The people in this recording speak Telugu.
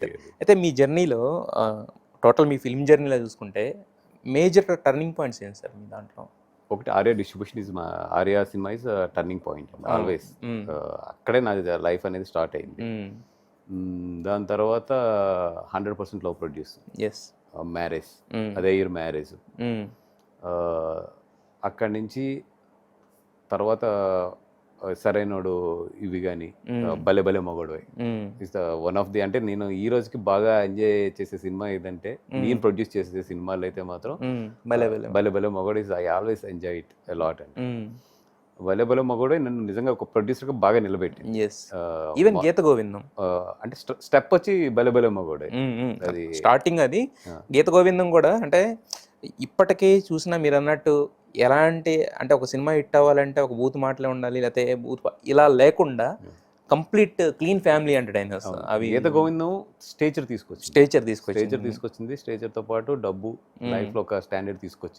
అయితే మీ జర్నీలో టోటల్ మీ ఫిల్మ్ జర్నీలో చూసుకుంటే మేజర్ టర్నింగ్ పాయింట్స్ ఏంటి సార్ మీ దాంట్లో? ఒకటి ఆర్యా డిస్ట్రిబ్యూషన్ ఇస్ మా Arya cinema is turning point always. అక్కడే నాది లైఫ్ అనేది స్టార్ట్ అయింది. దాని తర్వాత 100% లవ్ ప్రొడ్యూస్, ఎస్ మ్యారేజ్, అదే ఇయర్ మ్యారేజ్. అక్కడి నుంచి తర్వాత సరైనోడు ఇవి కానీ Bhale Bhale Magodu is the one of the. అంటే నేను ఈ రోజుకి బాగా ఎంజాయ్ చేసే సినిమా ఏదంటే నేను ప్రొడ్యూస్ చేసే సినిమాలు అయితే మాత్రం Bhale Bhale Magodu is I always enjoy it lot. And Bhale Bhale మగోడు నన్ను నిజంగా ఒక ప్రొడ్యూసర్గా బాగా నిలబెట్టింది. ఈవెన్ గీత గోవిందం అంటే స్టెప్ వచ్చి భలే భలే మగోడే అది స్టార్టింగ్. అది గీత గోవిందం కూడా అంటే ఇప్పటికీ చూసినా మీరు అన్నట్టు ఎలాంటి అంటే ఒక సినిమా హిట్ అవ్వాలంటే ఒక బూత్ మాటలే ఉండాలి, లేకపోతే బూత్ ఇలా లేకుండా కంప్లీట్ క్లీన్ ఫ్యామిలీ ఎంటర్టైనర్స్. అవి గీత గోవిందం స్టేచర్ తీసుకొచ్చింది. స్టేచర్ తీసుకొచ్చింది. స్టేచర్తో పాటు డబ్బు, లైఫ్లో ఒక స్టాండర్డ్ తీసుకొచ్చింది.